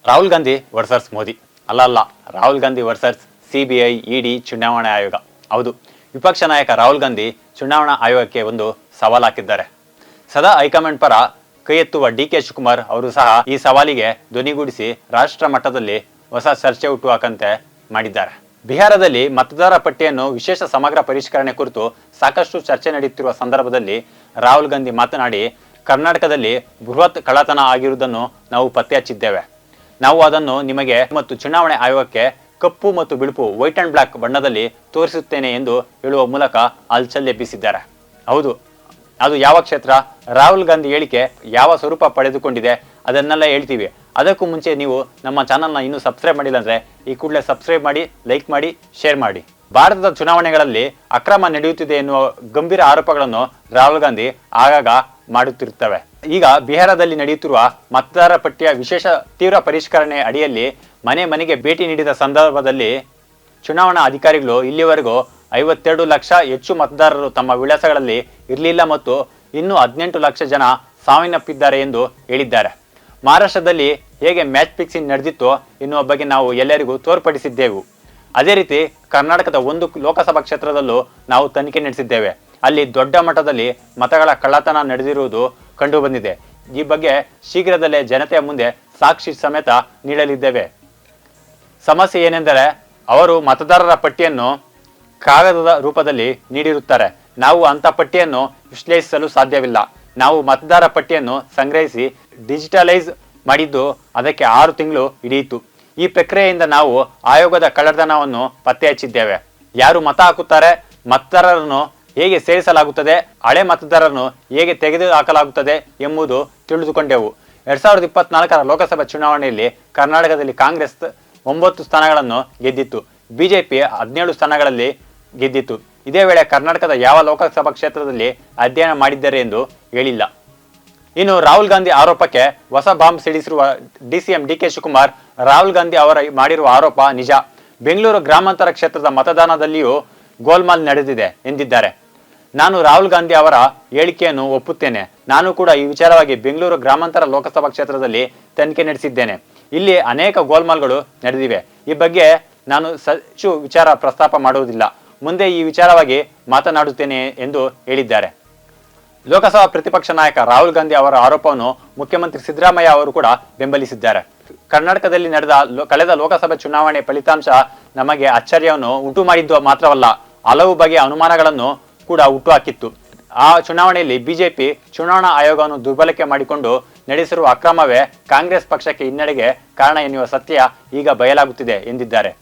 Rahul Gandhi versus Modi ಅಲ್ಲ Rahul Gandhi versus CBI ED ಚುನಾವಣಾ ಆಯೋಗ. ಹೌದು, ವಿಪಕ್ಷ ನಾಯಕ ರಾಹುಲ್ ಗಾಂಧಿ ಚುನಾವಣಾ ಆಯೋಗಕ್ಕೆ ಒಂದು ಸವಾಲು ಹಾಕಿದ್ದಾರೆ. ಸದಾ ಹೈಕಮಾಂಡ್ ಪರ ಕೈ ಎತ್ತುವ ಡಿಕೆ ಶಿವಕುಮಾರ್ ಅವರು ಸಹ ಈ ಸವಾಲಿಗೆ ಧ್ವನಿಗೂಡಿಸಿ ರಾಷ್ಟ್ರ ಮಟ್ಟದಲ್ಲಿ ಹೊಸ ಚರ್ಚೆ ಹುಟ್ಟುಹಾಕಂತೆ ಮಾಡಿದ್ದಾರೆ. ಬಿಹಾರದಲ್ಲಿ ಮತದಾರ ಪಟ್ಟಿಯನ್ನು ವಿಶೇಷ ಸಮಗ್ರ ಪರಿಷ್ಕರಣೆ ಕುರಿತು ಸಾಕಷ್ಟು ಚರ್ಚೆ ನಡೆಯುತ್ತಿರುವ ಸಂದರ್ಭದಲ್ಲಿ ರಾಹುಲ್ ಗಾಂಧಿ ಮಾತನಾಡಿ, ಕರ್ನಾಟಕದಲ್ಲಿ ಬೃಹತ್ ಕಳ್ಳತನ ಆಗಿರುವುದನ್ನು ನಾವು ಪತ್ತೆ ಹಚ್ಚಿದ್ದೇವೆ. ನಾವು ಅದನ್ನು ನಿಮಗೆ ಮತ್ತು ಚುನಾವಣೆ ಆಯೋಗಕ್ಕೆ ಕಪ್ಪು ಮತ್ತು ಬಿಳುಪು ವೈಟ್ ಅಂಡ್ ಬ್ಲಾಕ್ ಬಣ್ಣದಲ್ಲಿ ತೋರಿಸುತ್ತೇನೆ ಎಂದು ಹೇಳುವ ಮೂಲಕ ಹಲ್ಚಲ್ ಎಬ್ಬಿಸಿದ್ದಾರೆ. ಹೌದು, ಅದು ಯಾವ ಕ್ಷೇತ್ರ, ರಾಹುಲ್ ಗಾಂಧಿ ಹೇಳಿಕೆ ಯಾವ ಸ್ವರೂಪ ಪಡೆದುಕೊಂಡಿದೆ ಅದನ್ನೆಲ್ಲ ಹೇಳ್ತೀವಿ. ಅದಕ್ಕೂ ಮುಂಚೆ ನೀವು ನಮ್ಮ ಚಾನಲ್ನ ಇನ್ನೂ ಸಬ್ಸ್ಕ್ರೈಬ್ ಮಾಡಿಲ್ಲ ಅಂದರೆ ಈ ಕೂಡಲೇ ಸಬ್ಸ್ಕ್ರೈಬ್ ಮಾಡಿ, ಲೈಕ್ ಮಾಡಿ, ಶೇರ್ ಮಾಡಿ. ಭಾರತದ ಚುನಾವಣೆಗಳಲ್ಲಿ ಅಕ್ರಮ ನಡೆಯುತ್ತಿದೆ ಎನ್ನುವ ಗಂಭೀರ ಆರೋಪಗಳನ್ನು ರಾಹುಲ್ ಗಾಂಧಿ ಆಗಾಗ ಮಾಡುತ್ತಿರುತ್ತವೆ. ಈಗ ಬಿಹಾರದಲ್ಲಿ ನಡೆಯುತ್ತಿರುವ ಮತದಾರ ಪಟ್ಟಿಯ ವಿಶೇಷ ತೀವ್ರ ಪರಿಷ್ಕರಣೆ ಅಡಿಯಲ್ಲಿ ಮನೆ ಮನೆಗೆ ಭೇಟಿ ನೀಡಿದ ಸಂದರ್ಭದಲ್ಲಿ ಚುನಾವಣಾ ಅಧಿಕಾರಿಗಳು ಇಲ್ಲಿವರೆಗೂ 52 ಲಕ್ಷ ಹೆಚ್ಚು ಮತದಾರರು ತಮ್ಮ ವಿಳಾಸಗಳಲ್ಲಿ ಇರಲಿಲ್ಲ ಮತ್ತು ಇನ್ನೂ 18 ಲಕ್ಷ ಜನ ಸಾವನ್ನಪ್ಪಿದ್ದಾರೆ ಎಂದು ಹೇಳಿದ್ದಾರೆ. ಮಹಾರಾಷ್ಟ್ರದಲ್ಲಿ ಹೇಗೆ ಮ್ಯಾಚ್ ಫಿಕ್ಸಿಂಗ್ ನಡೆದಿತ್ತೋ ಎನ್ನುವ ಬಗ್ಗೆ ನಾವು ಎಲ್ಲರಿಗೂ ತೋರ್ಪಡಿಸಿದ್ದೆವು. ಅದೇ ರೀತಿ ಕರ್ನಾಟಕದ ಒಂದು ಲೋಕಸಭಾ ಕ್ಷೇತ್ರದಲ್ಲೂ ನಾವು ತನಿಖೆ ನಡೆಸಿದ್ದೇವೆ. ಅಲ್ಲಿ ದೊಡ್ಡ ಮಟ್ಟದಲ್ಲಿ ಮತಗಳ ಕಳ್ಳತನ ನಡೆದಿರುವುದು ಕಂಡುಬಂದಿದೆ. ಈ ಬಗ್ಗೆ ಶೀಘ್ರದಲ್ಲೇ ಜನತೆಯ ಮುಂದೆ ಸಾಕ್ಷಿ ಸಮೇತ ನೀಡಲಿದ್ದೇವೆ. ಸಮಸ್ಯೆ ಏನೆಂದರೆ, ಅವರು ಮತದಾರರ ಪಟ್ಟಿಯನ್ನು ಕಾಗದದ ರೂಪದಲ್ಲಿ ನೀಡಿರುತ್ತಾರೆ. ನಾವು ಅಂಥ ಪಟ್ಟಿಯನ್ನು ವಿಶ್ಲೇಷಿಸಲು ಸಾಧ್ಯವಿಲ್ಲ. ನಾವು ಮತದಾರ ಪಟ್ಟಿಯನ್ನು ಸಂಗ್ರಹಿಸಿ ಡಿಜಿಟಲೈಸ್ ಮಾಡಿದ್ದು ಅದಕ್ಕೆ 6 ತಿಂಗಳು ಹಿಡಿಯಿತು. ಈ ಪ್ರಕ್ರಿಯೆಯಿಂದ ನಾವು ಆಯೋಗದ ಕಳ್ಳತನವನ್ನು ಪತ್ತೆ ಹಚ್ಚಿದ್ದೇವೆ. ಯಾರು ಮತ ಹಾಕುತ್ತಾರೆ, ಮತದಾರರನ್ನು ಹೇಗೆ ಸೇರಿಸಲಾಗುತ್ತದೆ, ಹಳೆ ಮತದಾರರನ್ನು ಹೇಗೆ ತೆಗೆದುಹಾಕಲಾಗುತ್ತದೆ ಎಂಬುದು ತಿಳಿದುಕೊಂಡೆವು. 2024ರ ಲೋಕಸಭಾ ಚುನಾವಣೆಯಲ್ಲಿ ಕರ್ನಾಟಕದಲ್ಲಿ ಕಾಂಗ್ರೆಸ್ 9 ಸ್ಥಾನಗಳನ್ನು ಗೆದ್ದಿತ್ತು. ಬಿಜೆಪಿ 17 ಸ್ಥಾನಗಳಲ್ಲಿ ಗೆದ್ದಿತ್ತು. ಇದೇ ವೇಳೆ ಕರ್ನಾಟಕದ ಯಾವ ಲೋಕಸಭಾ ಕ್ಷೇತ್ರದಲ್ಲಿ ಅಧ್ಯಯನ ಮಾಡಿದ್ದಾರೆ ಎಂದು ಹೇಳಿಲ್ಲ. ಇನ್ನು ರಾಹುಲ್ ಗಾಂಧಿ ಆರೋಪಕ್ಕೆ ಹೊಸ ಬಾಂಬ್ ಸಿಡಿಸಿರುವ ಡಿಸಿಎಂ ಡಿಕೆ ಶಿವಕುಮಾರ್, ರಾಹುಲ್ ಗಾಂಧಿ ಅವರ ಮಾಡಿರುವ ಆರೋಪ ನಿಜ. ಬೆಂಗಳೂರು ಗ್ರಾಮಾಂತರ ಕ್ಷೇತ್ರದ ಮತದಾನದಲ್ಲಿಯೂ ಗೋಲ್ಮಾಲ್ ನಡೆದಿದೆ ಎಂದಿದ್ದಾರೆ. ನಾನು ರಾಹುಲ್ ಗಾಂಧಿ ಅವರ ಹೇಳಿಕೆಯನ್ನು ಒಪ್ಪುತ್ತೇನೆ. ನಾನು ಕೂಡ ಈ ವಿಚಾರವಾಗಿ ಬೆಂಗಳೂರು ಗ್ರಾಮಾಂತರ ಲೋಕಸಭಾ ಕ್ಷೇತ್ರದಲ್ಲಿ ತನಿಖೆ ನಡೆಸಿದ್ದೇನೆ. ಇಲ್ಲಿ ಅನೇಕ ಗೋಲ್ಮಾಲ್ಗಳು ನಡೆದಿವೆ. ಈ ಬಗ್ಗೆ ನಾನು ಹೆಚ್ಚು ವಿಚಾರ ಪ್ರಸ್ತಾಪ ಮಾಡುವುದಿಲ್ಲ. ಮುಂದೆ ಈ ವಿಚಾರವಾಗಿ ಮಾತನಾಡುತ್ತೇನೆ ಎಂದು ಹೇಳಿದ್ದಾರೆ. ಲೋಕಸಭಾ ಪ್ರತಿಪಕ್ಷ ನಾಯಕ ರಾಹುಲ್ ಗಾಂಧಿ ಅವರ ಆರೋಪವನ್ನು ಮುಖ್ಯಮಂತ್ರಿ ಸಿದ್ದರಾಮಯ್ಯ ಅವರು ಕೂಡ ಬೆಂಬಲಿಸಿದ್ದಾರೆ. ಕರ್ನಾಟಕದಲ್ಲಿ ನಡೆದ ಕಳೆದ ಲೋಕಸಭೆ ಚುನಾವಣೆ ಫಲಿತಾಂಶ ನಮಗೆ ಅಚ್ಚರಿಯನ್ನು ಉಂಟು ಮಾಡಿದ್ದು ಮಾತ್ರವಲ್ಲ, ಹಲವು ಬಗೆಯ ಅನುಮಾನಗಳನ್ನು ಕೂಡ ಹುಟ್ಟುಹಾಕಿತ್ತು. ಆ ಚುನಾವಣೆಯಲ್ಲಿ ಬಿಜೆಪಿ ಚುನಾವಣಾ ಆಯೋಗವನ್ನು ದುರ್ಬಳಕೆ ಮಾಡಿಕೊಂಡು ನಡೆಸಿರುವ ಅಕ್ರಮವೇ ಕಾಂಗ್ರೆಸ್ ಪಕ್ಷಕ್ಕೆ ಹಿನ್ನಡೆಗೆ ಕಾರಣ ಎನ್ನುವ ಸತ್ಯ ಈಗ ಬಯಲಾಗುತ್ತಿದೆ ಎಂದಿದ್ದಾರೆ.